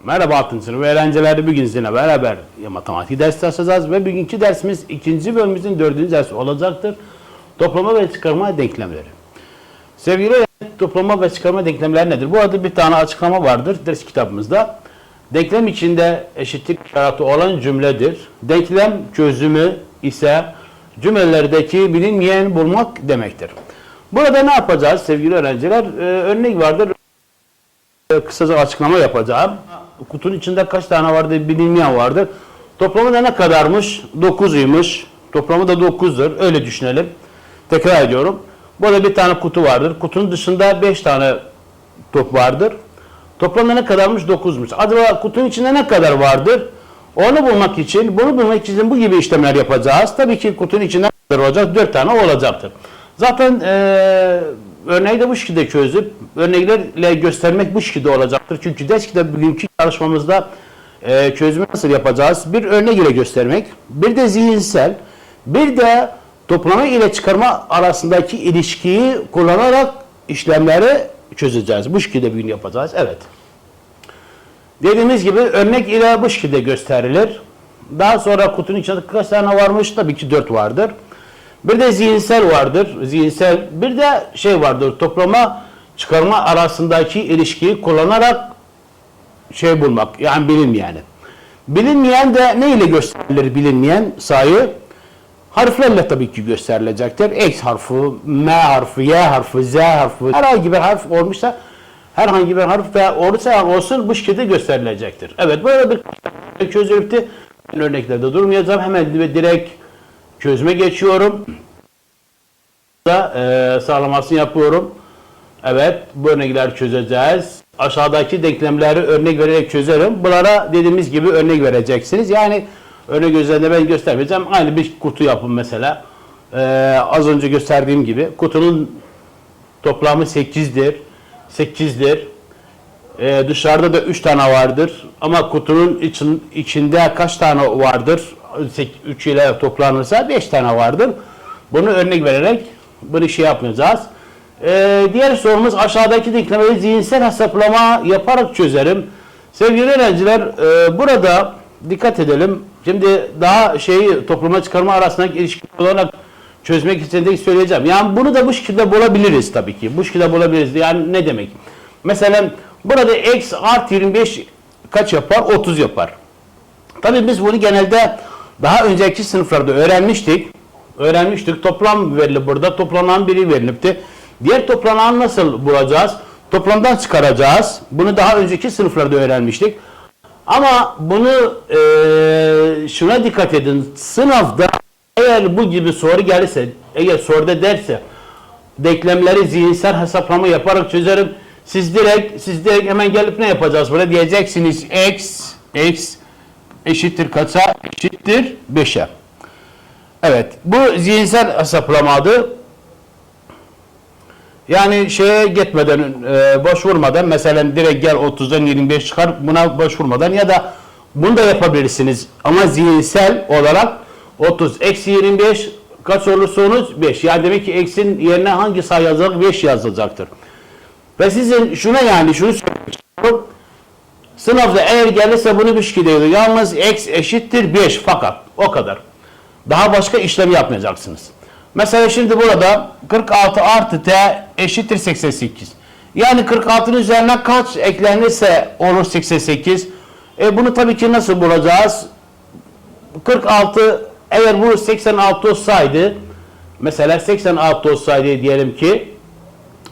Merhaba 6. sınıf öğrencileri, bugün sizinle beraber matematik dersi çalışacağız ve bugünkü dersimiz 2. bölümümüzün 4. dersi olacaktır. Toplama ve çıkarma denklemleri. Sevgili öğrenciler, toplama ve çıkarma denklemleri nedir? Bu arada bir tane açıklama vardır ders kitabımızda. Denklem içinde eşitlik işareti olan cümledir. Denklem çözümü ise cümlelerdeki bilinmeyen bulmak demektir. Burada ne yapacağız sevgili öğrenciler? Örnek vardır. Kısaca açıklama yapacağım. Kutunun içinde kaç tane vardır bilinmeyen vardır. Toplamı da ne kadarmış? 9'uymuş. Toplamı da 9'dur. Öyle düşünelim. Tekrar ediyorum. Burada bir tane kutu vardır. Kutunun dışında 5 tane top vardır. Toplamda ne kadarmış? 9'muş. Acaba kutunun içinde ne kadar vardır? Onu bulmak için, bunu bulmak için bu gibi işlemler yapacağız. Tabii ki kutunun içinde ne kadar olacak? 4 tane olacaktır. Zaten örneği de bu şekilde çözüp örneklerle göstermek bu şekilde olacaktır. Çünkü ders kitabı bugünkü çalışmamızda çözümü nasıl yapacağız? Bir örnek ile göstermek, bir de zihinsel, bir de toplama ile çıkarma arasındaki ilişkiyi kullanarak işlemleri çözeceğiz. Bu şekilde bugün yapacağız. Evet. Dediğimiz gibi örnek ile bu şekilde gösterilir. Daha sonra kutunun içinde kaç tane varmış? Tabii ki 4 vardır. Bir de zihinsel vardır. Zihinsel bir de şey vardır. Toplama çıkarma arasındaki ilişkiyi kullanarak şey bulmak. Yani bilinmeyeni. Bilinmeyen de ne ile gösterilir bilinmeyen sayı? Harflerle tabii ki gösterilecektir. X harfi, M harfi, Y harfi, Z harfi, herhangi bir harf olmuşsa herhangi bir harf ve olursa olsun bu şekilde gösterilecektir. Evet, böyle bir çözülüptü. Örneklerde durmayacağım. Hemen direkt çözüme geçiyorum. Sağlamasını yapıyorum. Evet, bu örnekleri çözeceğiz. Aşağıdaki denklemleri örnek vererek çözerim. Bunlara dediğimiz gibi örnek vereceksiniz. Yani örnek üzerinde ben göstermeyeceğim. Aynı bir kutu yapın mesela. Az önce gösterdiğim gibi. Kutunun toplamı 8'dir. 8'dir. Dışarıda da 3 tane vardır. Ama kutunun içinde kaç tane vardır? 3 ile toplanırsa 5 tane vardır. Bunu örnek vererek bunu şey yapmayacağız. Diğer sorumuz aşağıdaki denklemleri zihinsel hesaplama yaparak çözerim. Sevgili öğrenciler, burada dikkat edelim. Şimdi daha şeyi toplama çıkarma arasındaki ilişki olarak çözmek için de söyleyeceğim. Yani bunu da bu şekilde bulabiliriz tabii ki. Bu şekilde bulabiliriz. Yani ne demek? Mesela burada x artı 25 kaç yapar? 30 yapar. Tabii biz bunu genelde daha önceki sınıflarda öğrenmiştik. Toplam verili burada. Toplanan biri verilipti. Diğer toplananı nasıl bulacağız? Toplamdan çıkaracağız. Bunu daha önceki sınıflarda öğrenmiştik. Ama bunu şuna dikkat edin. Sınavda eğer bu gibi soru gelirse, eğer soruda derse denklemleri zihinsel hesaplama yaparak çözerim. Siz direkt hemen gelip ne yapacağız? Burada diyeceksiniz x eşittir kaça? Eşittir 5'e. Evet. Bu zihinsel hesaplamadı. Yani şeye gitmeden, başvurmadan mesela direkt gel 30'dan 25 çıkar buna başvurmadan ya da bunu da yapabilirsiniz. Ama zihinsel olarak 30 eksi 25 kaç olursanız 5. Yani demek ki x'in yerine hangi sayı yazacak? 5 yazılacaktır. Ve sizin şunu söylüyorum. Sınavda eğer gelirse bunu bir şekilde yazıyor. Yalnız x eşittir 5 fakat o kadar. Daha başka işlem yapmayacaksınız. Mesela şimdi burada 46 artı t eşittir 88. Yani 46'nın üzerine kaç eklenirse olur 88. Bunu tabii ki nasıl bulacağız? 46 eğer bu 86 olsaydı mesela 86 olsaydı diyelim ki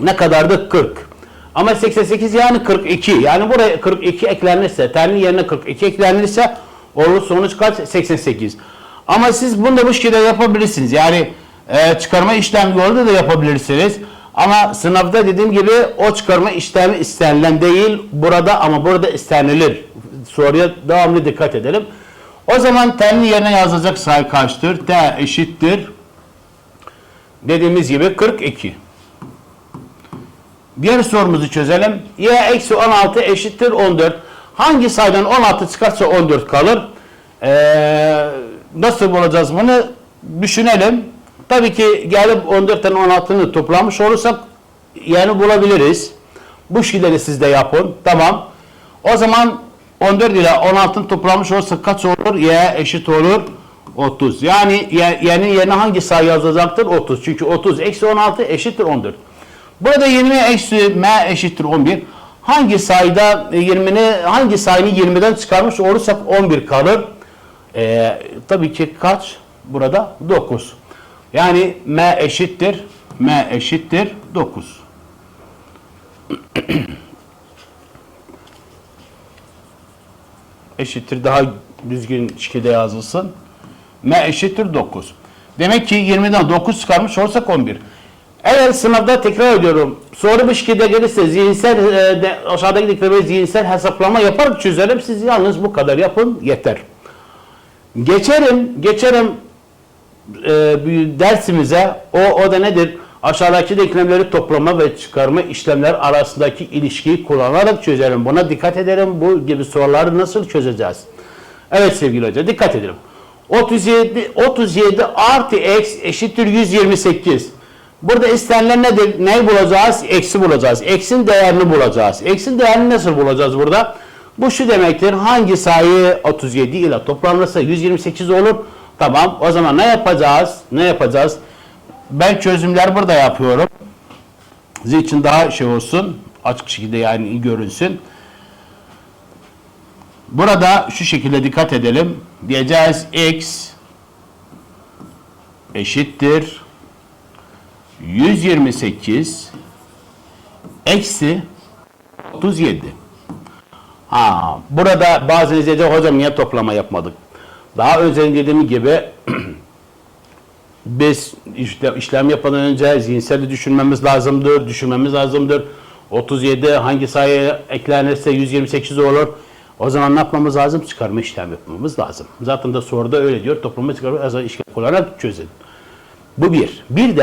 ne kadardı? 40. Ama 88 yani 42. Yani buraya 42 eklenirse, t'nin yerine 42 eklenirse olur sonuç kaç? 88. Ama siz bunu da bu şekilde yapabilirsiniz. Yani çıkarma işlemi yolunda da yapabilirsiniz. Ama sınavda dediğim gibi o çıkarma işlemi istenilen değil burada ama burada istenilir. Soruya devamlı dikkat edelim. O zaman t'nin yerine yazacak sayı kaçtır? T eşittir. Dediğimiz gibi 42. Diğer sorumuzu çözelim. Y eksi 16 eşittir 14. Hangi sayıdan 16 çıkarsa 14 kalır? Nasıl bulacağız bunu? Düşünelim. Tabii ki gelip 14'ten 16'nı toplamış olursak yani bulabiliriz. Bu şekilde siz de yapın. Tamam. O zaman 14 ile 16'ın toplanmış olursa kaç olur? Y eşit olur 30. Yani y'nin yerine hangi sayı yazacaktır? 30. Çünkü 30 eksi 16 eşittir 14. Burada 20 eksi m eşittir 11. Hangi sayıda 20'ni hangi sayını 20'den çıkarmış olursak 11 kalır. Tabii ki kaç? Burada 9. Yani m eşittir 9. Eşittir daha düzgün şekilde yazılsın. M eşittir 9. Demek ki 20'den 9 çıkarmış olursak 11. Eğer sınavda tekrar ediyorum. Soru bu şekilde gelirse zihinsel aşağıdaki deklarayı zihinsel hesaplama yaparak çözerim. Siz yalnız bu kadar yapın yeter. Geçerim dersimize. O da nedir? Aşağıdaki denklemleri toplama ve çıkarma işlemler arasındaki ilişkiyi kullanarak çözerim. Buna dikkat edelim. Bu gibi soruları nasıl çözeceğiz? Evet sevgili hoca dikkat edelim. 37 artı x eşittir 128. Burada istenilen nedir? Neyi bulacağız? Eksi bulacağız. X'in değerini bulacağız. X'in değerini nasıl bulacağız burada? Bu şu demektir. Hangi sayı 37 ile toplanırsa 128 olur. Tamam. O zaman ne yapacağız? Ben çözümler burada yapıyorum. Sizin için daha şey olsun. Açık şekilde yani görünsün. Burada şu şekilde dikkat edelim. Diyeceğiz x eşittir 128 eksi 37. Burada bazı diyecek hocam niye toplama yapmadık? Daha önce dediğim gibi biz işlem yapmadan önce zihinsel düşünmemiz lazımdır. 37 hangi sayıya eklenirse 128 olur. O zaman ne yapmamız lazım? Çıkarma işlem yapmamız lazım. Zaten de soruda öyle diyor. Toplama çıkarma işlem kullanarak çözün. Bu bir. Bir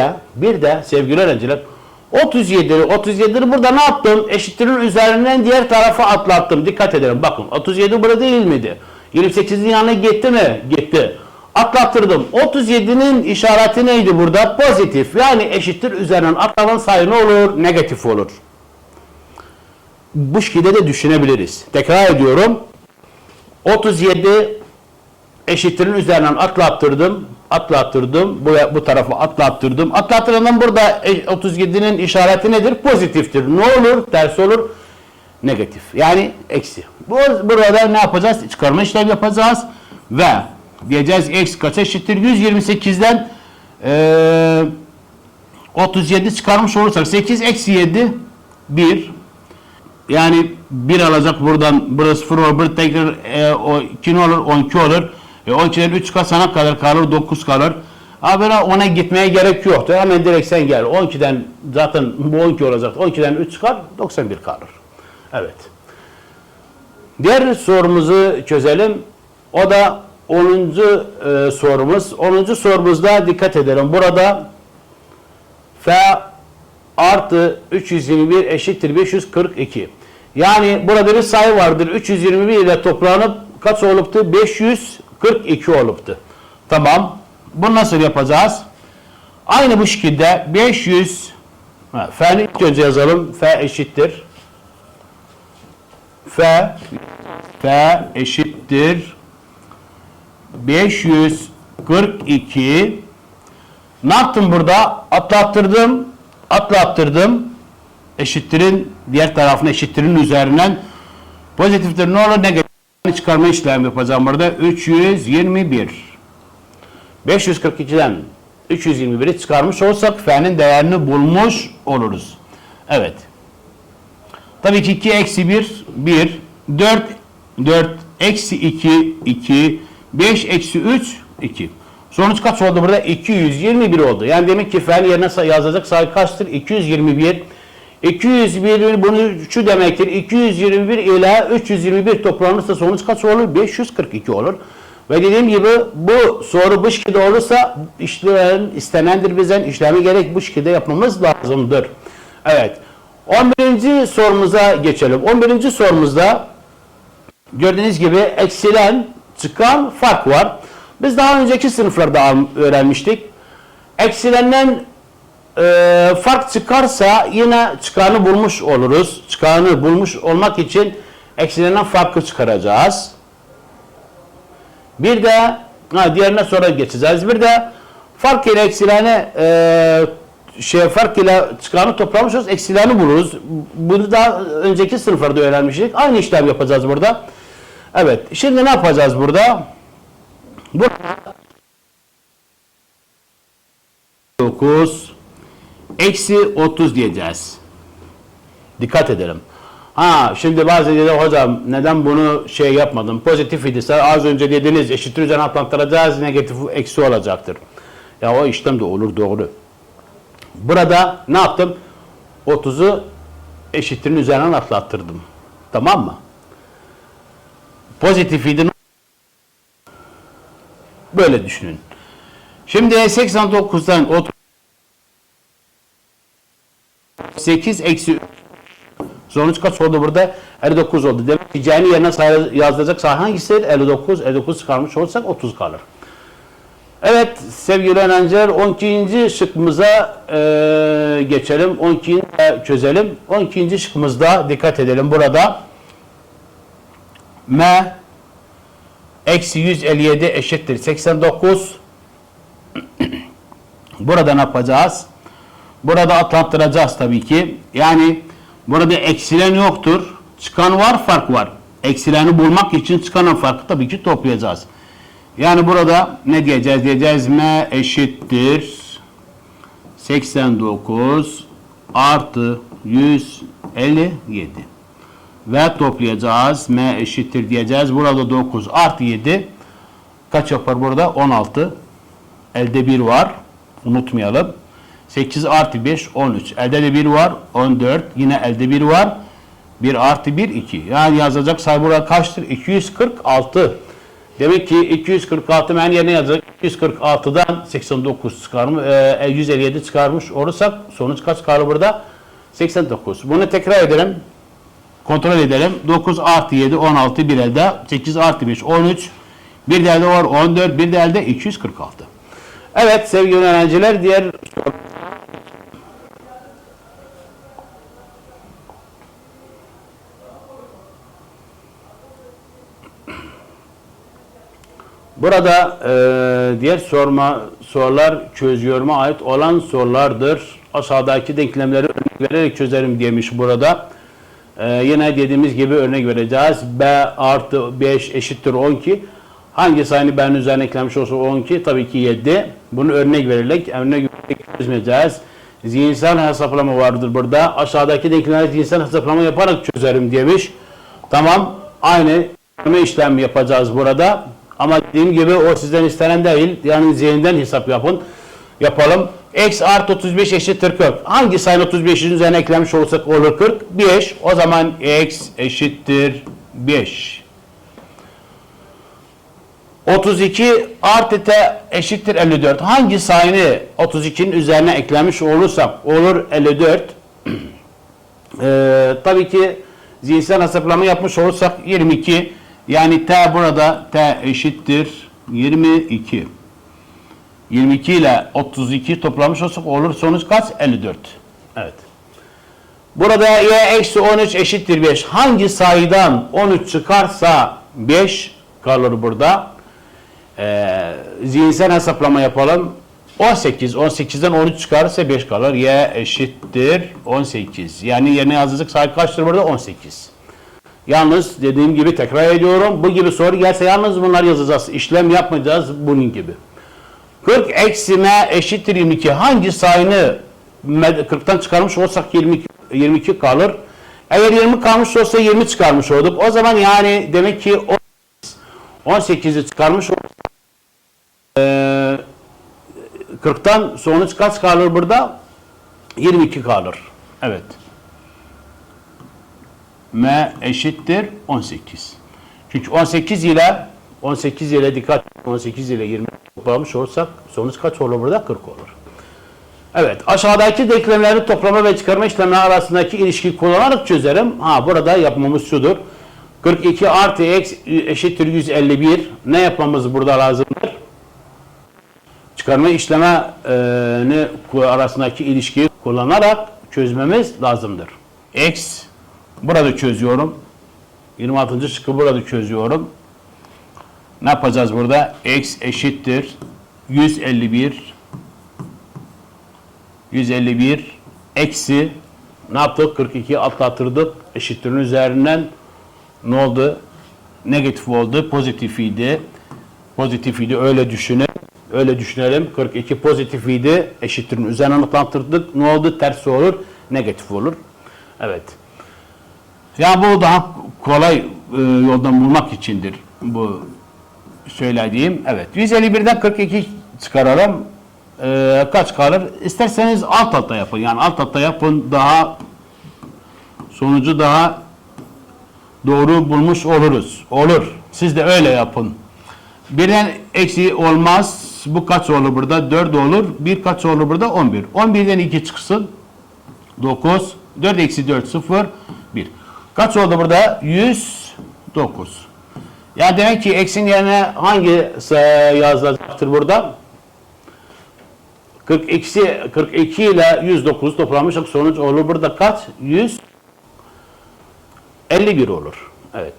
de sevgili öğrenciler 37'yi burada ne yaptım? Eşittirin üzerinden diğer tarafa atlattım. Dikkat edelim. Bakın 37 burada değil miydi? 28'in yanına gitti mi? Gitti. Atlattırdım. 37'nin işareti neydi burada? Pozitif. Yani eşittir üzerinden atlanan sayı ne olur? Negatif olur. Bu şekilde de düşünebiliriz. Tekrar ediyorum. 37 eşittirin üzerinden atlattırdım. Bu tarafa atlattırdım. Atlattırdığımdan burada 37'nin işareti nedir? Pozitiftir. Ne olur? Ters olur. Negatif. Yani eksi. Burada ne yapacağız? Çıkarma işlemi yapacağız. Ve diyeceğiz x kaç eşittir? 128'den 37 çıkarmış olursak 8 eksi 7 1. Yani 1 alacak buradan. Burası 0 olur. Bir tekrar 2 olur? 12 olur. 12'den 3 kasana kadar kalır. 9 kalır. Abi ona gitmeye gerek yoktu. Hemen direkt sen gel. 12'den zaten bu 12 olacak. 12'den 3 çıkar. 91 kalır. Evet. Diğer sorumuzu çözelim. O da 10. sorumuz. 10. sorumuzda dikkat edelim. Burada f artı 321 eşittir 542. Yani burada bir sayı vardır. 321 ile toplanıp kaç oluptu? 542 oluptu. Tamam. Bunu nasıl yapacağız? Aynı bu şekilde 500 f'ni ilk önce yazalım. F eşittir. F eşittir 542. Ne yaptım burada? Atlattırdım. Eşittirin diğer tarafına eşittirin üzerinden pozitiftir. Ne olur? Negatif çıkarma işlemi yapacağım burada. 321. 542'den 321'i çıkarmış olsak f'nin değerini bulmuş oluruz. Evet. Tabii ki 2 eksi 1 1. 4 eksi 2 2. 5 eksi 3 2. Sonuç kaç oldu burada? 221 oldu. Yani demek ki f'nin yerine yazacak sayı kaçtır? 221. 221 bunu şu demektir. 221 ile 321 toplanırsa sonuç kaç olur? 542 olur. Ve dediğim gibi bu soru bu şekilde olursa istenendir bizden. İşlemi gerek bu şekilde yapmamız lazımdır. Evet. 11. sorumuza geçelim. 11. sorumuzda gördüğünüz gibi eksilen çıkan fark var. Biz daha önceki sınıflarda öğrenmiştik. Eksilenden fark çıkarsa yine çıkanı bulmuş oluruz. Çıkanı bulmuş olmak için eksilenen farkı çıkaracağız. Bir de diğerine sonra geçeceğiz. Bir de fark ile eksileni fark ile çıkanı toplamışız. Eksileni buluruz. Bunu daha önceki sınıflarda öğrenmiştik. Aynı işlem yapacağız burada. Evet. Şimdi ne yapacağız burada? Burada 9 eksi 30 diyeceğiz. Dikkat edelim. Şimdi bazı dedi hocam neden bunu yapmadım? Pozitif idiyse az önce dediniz eşittir üzerine atlandıracağız, negatif eksi olacaktır. Ya o işlem de olur, doğru. Burada ne yaptım? 30'u eşittirin üzerinden atlattırdım. Tamam mı? Pozitif idi. Böyle düşünün. Şimdi 89'dan 8 eksi sonuç kaç oldu burada? 59 oldu. Demek ki c'nin yerine yazdıracak sayı hangisi? 59. 59 çıkarmış olursak 30 kalır. Evet sevgili öğrenciler 12. şıkkımıza geçelim. 12'yi çözelim. 12. şıkkımızda dikkat edelim. Burada m eksi 157 eşittir 89. Burada ne yapacağız? Burada atlattıracağız tabii ki. Yani burada eksilen yoktur. Çıkan var, fark var. Eksileni bulmak için çıkan farkı tabii ki toplayacağız. Yani burada ne diyeceğiz? Diyeceğiz m eşittir 89 artı 157. Ve toplayacağız. M eşittir diyeceğiz. Burada 9 artı 7. Kaç yapar burada? 16. Elde 1 var. Unutmayalım. 8 artı 5 13. Elde de 1 var. 14. Yine elde 1 var. 1 artı 1 2. Yani yazacak sayı burada kaçtır? 246. Demek ki 246 ben yerine yazacak. 246'dan 89 çıkarmış, 157 çıkarmış olursak sonuç kaç kalır burada? 89. Bunu tekrar edelim. Kontrol edelim. 9 artı 7 16 bir elde. 8 artı 5 13. Bir de elde var 14. Bir de elde 246. Evet sevgili öğrenciler diğer burada diğer sorular çözüyoruma ait olan sorulardır. Aşağıdaki denklemleri örnek vererek çözerim demiş burada. Yine dediğimiz gibi örnek vereceğiz. B artı 5 eşittir 12. Hangi sayını B'nin üzerine eklenmiş olsa 12? Tabii ki 7. Bunu örnek vererek çözmeyeceğiz. Zihinsel hesaplama vardır burada. Aşağıdaki denklemleri zihinsel hesaplama yaparak çözerim demiş. Tamam. Aynı işlem yapacağız burada. Ama dediğim gibi o sizden istenen değil. Yani zihinden hesap yapalım. X artı 35 eşittir 40. Hangi sayının 35'in üzerine eklemiş olursak olur 40? 5. O zaman X eşittir 5. 32 artı t eşittir 54. Hangi sayını 32'nin üzerine eklemiş olursak olur 54. Tabii ki zihinsel hesaplama yapmış olursak 22. Yani t burada t eşittir 22. 22 ile 32 toplamış olsak olur sonuç kaç? 54. Evet. Burada y eksi 13 eşittir 5. Hangi sayıdan 13 çıkarsa 5 kalır burada. Zihinsel hesaplama yapalım. 18. 18'den 13 çıkarsa 5 kalır. Y eşittir 18. Yani yerine yazacak sayı kaçtır burada? 18. Yalnız dediğim gibi tekrar ediyorum. Bu gibi soru gelse yalnız bunlar yazacağız. İşlem yapmayacağız bunun gibi. 40 eksi m eşittir 22. Hangi sayını 40'tan çıkarmış olsak 22 kalır. Eğer 20 kalmış olsa 20 çıkarmış olduk. O zaman yani demek ki 18'i çıkarmış olsak 40'tan sonuç kaç kalır burada? 22 kalır. Evet. M eşittir 18. Çünkü 18 ile dikkat 18 ile 20 toplamış olursak sonuç kaç olur burada? 40 olur. Evet. Aşağıdaki denklemleri toplama ve çıkarma işlemleri arasındaki ilişkiyi kullanarak çözerim. Burada yapmamız şudur. 42 artı x eşittir 151. Ne yapmamız burada lazımdır? Çıkarma işlemi arasındaki ilişkiyi kullanarak çözmemiz lazımdır. X burada çözüyorum. 26. şıkkı burada çözüyorum. Ne yapacağız burada? X eşittir 151 eksi ne yaptık? 42 atlatırdık. Eşittirin üzerinden ne oldu? Negatif oldu. Pozitif idi. Pozitif idi. Öyle düşünelim. 42 pozitif idi. Eşittirin üzerinden atlatırdık. Ne oldu? Tersi olur. Negatif olur. Evet. Ya bu daha kolay yoldan bulmak içindir. Bu söylediğim. Evet. 151'den 42 çıkaralım. Kaç kalır? İsterseniz alt alta yapın. Yani alt alta yapın. Daha sonucu daha doğru bulmuş oluruz. Olur. Siz de öyle yapın. Birden eksi olmaz. Bu kaç olur burada? 4 olur. Bir kaç olur burada? 11. 11'den 2 çıksın. 9. 4 eksi 4 0. 1. Kaç oldu burada? 109. Ya demek ki eksin yerine hangi yazılacaktır burada? 42 ile 109 toplamıştık. Sonuç olur burada kaç? 151 olur. Evet.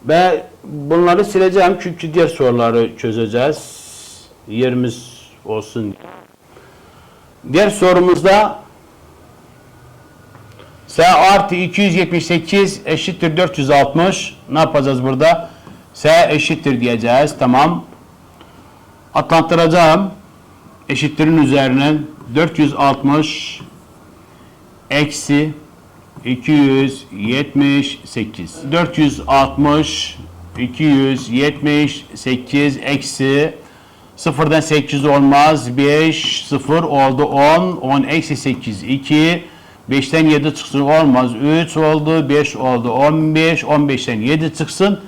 Ve bunları sileceğim çünkü diğer soruları çözeceğiz. Yerimiz olsun. Diğer sorumuzda S artı 278 eşittir 460. Ne yapacağız burada? S eşittir diyeceğiz. Tamam. Atlattıracağım. Eşittirin üzerine 460 eksi 278. 460 278 eksi sıfırdan 8 olmaz. 5 0 oldu 10. 10 eksi 8 2. 5'ten 7 çıksın olmaz. 3 oldu. 5 oldu. 15. 15'ten 7 çıksın.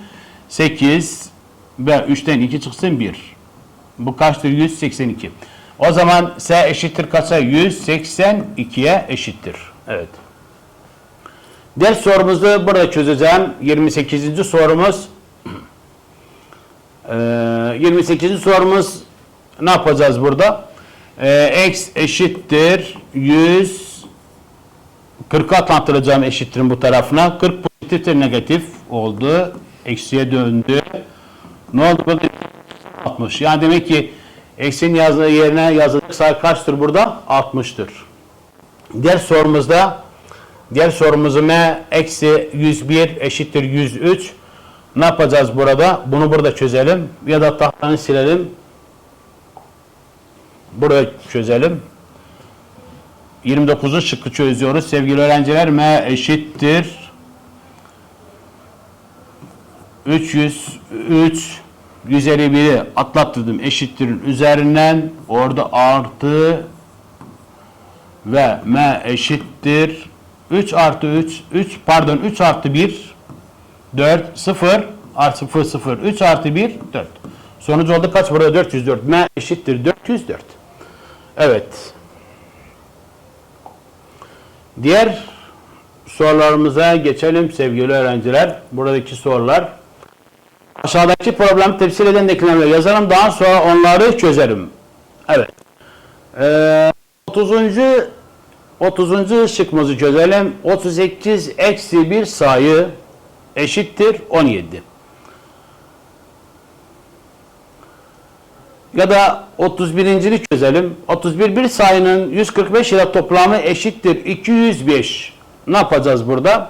8 ve 3'ten 2 çıksın 1. Bu kaçtır? 182. O zaman S eşittir kaça? 182'ye eşittir. Evet. Diğer sorumuzu burada çözeceğim. 28. sorumuz. 28. sorumuz ne yapacağız burada? X eşittir 40'a atlandıracağım eşittirin bu tarafına. 40 pozitiftir, negatif oldu. Eksiye döndü. Ne oldu burada? 60. Yani demek ki eksin yazdığı yerine yazılacak sayı kaçtır burada? 60'tır. Diğer sorumuzda m eksi 101 eşittir 103. Ne yapacağız burada? Bunu burada çözelim. Ya da tahtanı silelim. Buraya çözelim. 29. şıkkı çözüyoruz. Sevgili öğrenciler, m eşittir 303 151'i atlattırdım eşittirin üzerinden orada artı ve m eşittir 3 artı 3 artı 1 4 0 artı 0 0 3 artı 1 4. Sonuç oldu kaç burada? 404. M eşittir 404. Evet. Diğer sorularımıza geçelim sevgili öğrenciler. Buradaki sorular. Aşağıdaki problemi temsil eden denklemleri yazarım. Daha sonra onları çözerim. Evet. 30. şıkkımızı çözelim. 38 eksi bir sayı eşittir 17. Ya da 31. çözelim. 31 bir sayının 145 ile toplamı eşittir 205. Ne yapacağız burada?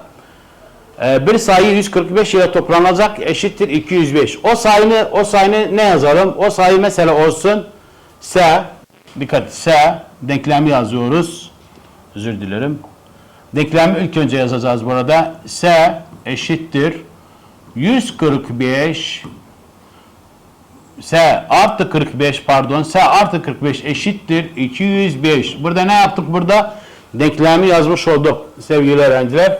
Bir sayı 145 ile toplanacak eşittir 205. O sayını ne yazalım? O sayı mesela olsun S. Dikkat, S denklemi yazıyoruz. Özür dilerim. Denklemi ilk önce yazacağız burada. S eşittir 145 S artı 45 eşittir 205. Burada ne yaptık? Burada denklemi yazmış olduk sevgili öğrenciler.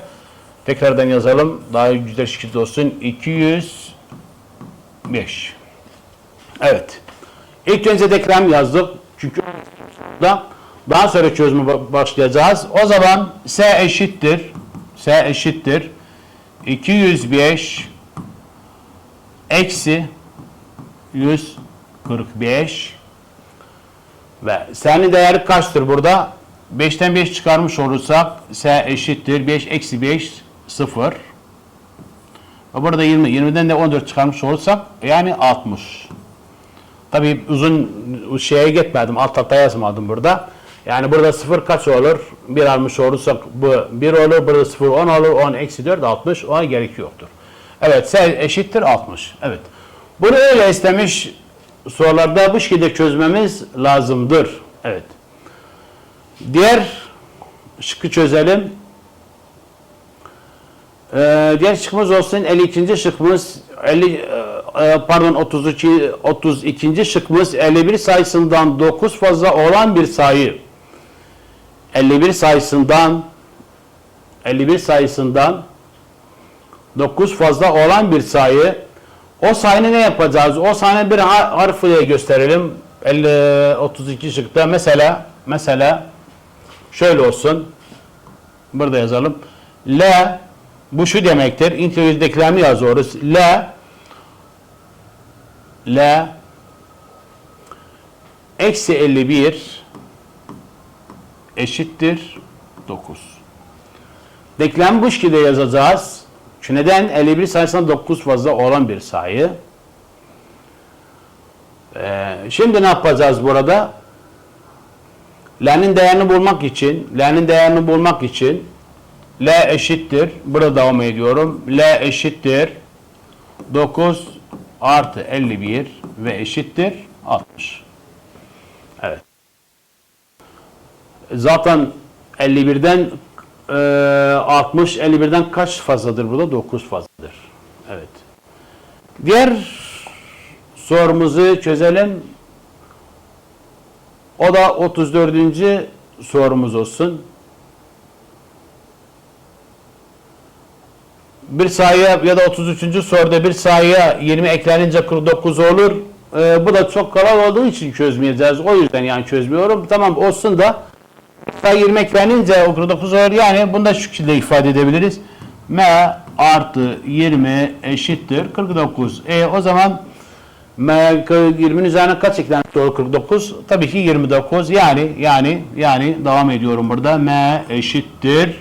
Tekrardan yazalım. Daha güzel şekilde olsun. 205. Evet. İlk önce denklem yazdık. Çünkü daha sonra çözüme başlayacağız. O zaman S eşittir 205 eksi 145 ve S'nin değeri kaçtır burada? 5'ten 5 çıkarmış olursak S eşittir 5 eksi 5 0. Burada 20. 20'den de 14 çıkarmış olursak yani 60. Tabii uzun şeye gitmedim. Alt alta yazmadım burada. Yani burada 0 kaç olur? 1 almış olursak bu 1 olur. Burada 0 10 olur. 10 eksi 4 60. Ona gerek yoktur. Evet. S eşittir 60. Evet. Bunu öyle istemiş sorularda bu şekilde çözmemiz lazımdır. Evet. Diğer şıkkı çözelim. Diğer şıkkımız olsun 52. şıkkımız 32. şıkkımız 51 sayısından 9 fazla olan bir sayı. 51 sayısından 9 fazla olan bir sayı. O sayını ne yapacağız? O sayını bir harf ile gösterelim. 32 şıkta mesela şöyle olsun. Burada yazalım. L bu şu demektir. İntegral denklemi yazıyoruz. L eksi 51 eşittir 9. Denklemi bu şekilde yazacağız. Çünkü neden? 51 sayısından 9 fazla olan bir sayı. Şimdi ne yapacağız burada? L'nin değerini bulmak için L eşittir. Burada devam ediyorum. L eşittir 9 artı 51 ve eşittir 60. Evet. Zaten 51'den 60, 51'den kaç fazladır burada? 9 fazladır. Evet. Diğer sorumuzu çözelim. O da 34. sorumuz olsun. Bir sayıya ya da 33. soruda bir sayıya 20 eklenince 49 olur. Bu da çok kolay olduğu için çözmeyeceğiz. O yüzden yani çözmüyorum. Tamam olsun da sayı 20 eklenince 49 olur. Yani bunu da şu şekilde ifade edebiliriz. M artı 20 eşittir 49. O zaman M 20'nin üzerine kaç eklenmiş olur 49? Tabii ki 29. Yani devam ediyorum burada. M eşittir.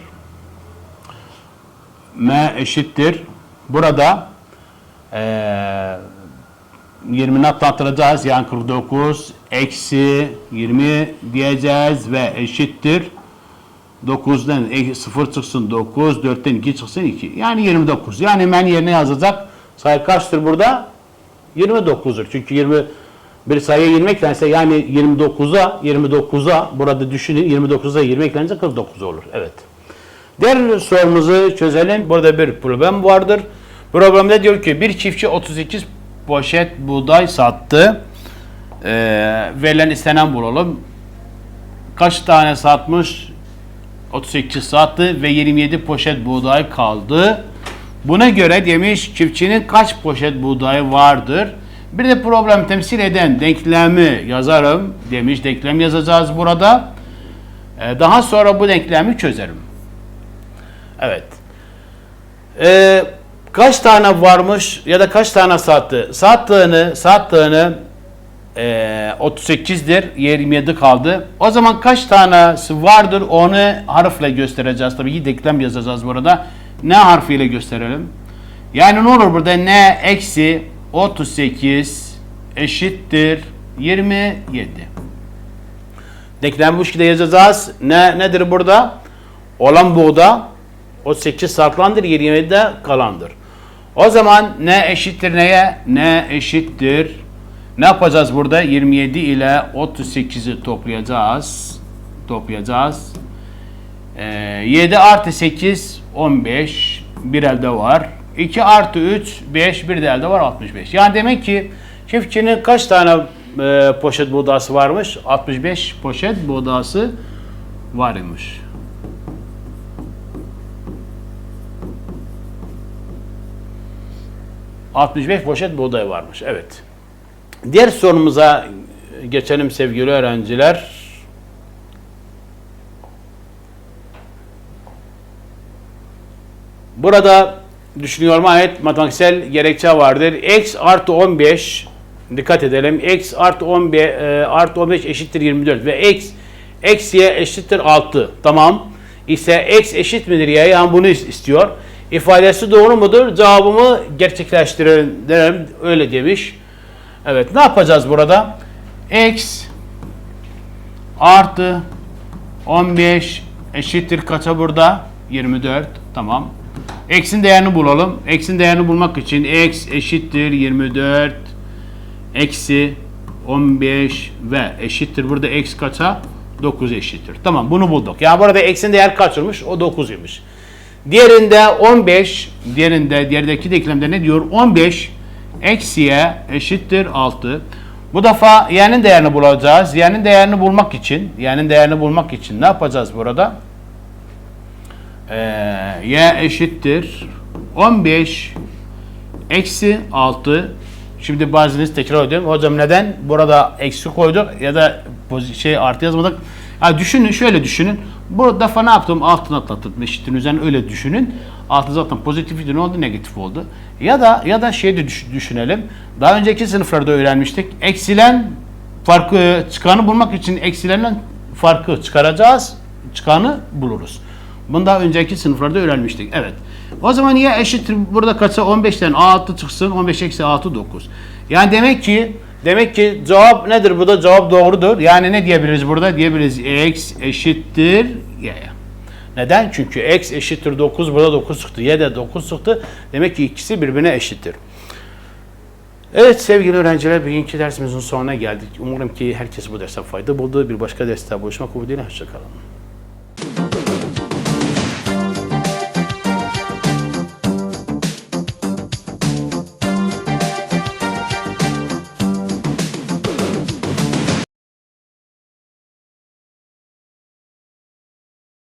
Burada 20'ni atlatacağız. Yani 49 eksi 20 diyeceğiz ve eşittir. 9'dan 0 çıksın 9, 4'ten 2 çıksın 2. Yani 29. Yani hemen yerine yazacak sayı kaçtır burada? 29'dur. Çünkü bir sayıya 20 eklense yani 29'a burada düşünün 29'a 20 eklenince 49 olur. Evet. Diğer sorumuzu çözelim. Burada bir problem vardır. Problemde diyor ki bir çiftçi 38 poşet buğday sattı. Verilen istenen bulalım. Kaç tane satmış? 38 sattı ve 27 poşet buğday kaldı. Buna göre demiş çiftçinin kaç poşet buğdayı vardır? Bir de problem temsil eden denklemi yazarım demiş. Denklem yazacağız burada. Daha sonra bu denklemi çözerim. Evet. Kaç tane varmış ya da kaç tane sattı? Sattığını 38'dir. 27 kaldı. O zaman kaç tanesi vardır onu harfle göstereceğiz. Tabii ki denklem yazacağız burada. Ne harfiyle gösterelim? Yani ne olur burada? N eksi 38 eşittir 27. Denklemi bu şekilde yazacağız. Nedir burada? Olan buğda 38 saklandır, 27 de kalandır. O zaman ne eşittir neye? Ne eşittir? Ne yapacağız burada? 27 ile 38'i toplayacağız. 7 artı 8 15 bir elde var. 2 artı 3 5 bir de elde var 65. Yani demek ki çiftçinin kaç tane poşet buğdası varmış? 65 poşet buğdası varmış. ...65 poşet buğday varmış. Evet. Diğer sorumuza geçelim sevgili öğrenciler. Burada düşünüyorum ait matematiksel gerekçe vardır. X artı 15 dikkat edelim. X artı 15 eşittir 24 ve X eksi Y eşittir 6. Tamam. İse X eşit midir Y? Yani bunu istiyor. ifadesi doğru mudur? Cevabımı gerçekleştirelim. Öyle demiş. Evet, ne yapacağız burada? X artı 15 eşittir kaça burada? 24. Tamam. X'in değerini bulalım. X'in değerini bulmak için X eşittir 24 eksi 15 ve eşittir. Burada X kaça? 9 eşittir. Tamam, bunu bulduk. Yani burada X'in değer kaçırmış? O 9'ymuş. Diğerinde 15, diğerdeki denklemde ne diyor? 15 eksiye eşittir 6. Bu defa y'nin değerini bulacağız. Y'nin değerini bulmak için ne yapacağız burada? Y eşittir 15 eksi 6. Şimdi bazınız tekrar ediyorum. Hocam neden burada eksi koyduk ya da artı yazmadık? Yani düşünün, şöyle düşünün. Bu defa ne yaptım? Altını atlattım. Eşittin üzerine öyle düşünün. Altı zaten pozitif ne oldu? Negatif oldu. Ya da şey de düşünelim. Daha önceki sınıflarda öğrenmiştik. Eksilen farkı, çıkanı bulmak için eksilenen farkı çıkaracağız. Çıkanı buluruz. Bunu daha önceki sınıflarda öğrenmiştik. Evet. O zaman y eşittir burada kaça? 15'ten 6 çıksın. 15 eksi 6 9. Yani demek ki cevap nedir? Bu da cevap doğrudur. Yani ne diyebiliriz burada? Diyebiliriz x eşittir y. Neden? Çünkü x eşittir 9. Burada 9 çıktı. Y de 9 çıktı. Demek ki ikisi birbirine eşittir. Evet sevgili öğrenciler, bugünkü dersimizin sonuna geldik. Umarım ki herkes bu dersten fayda buldu. Bir başka derste buluşmak umuduyla. Hoşça kalın.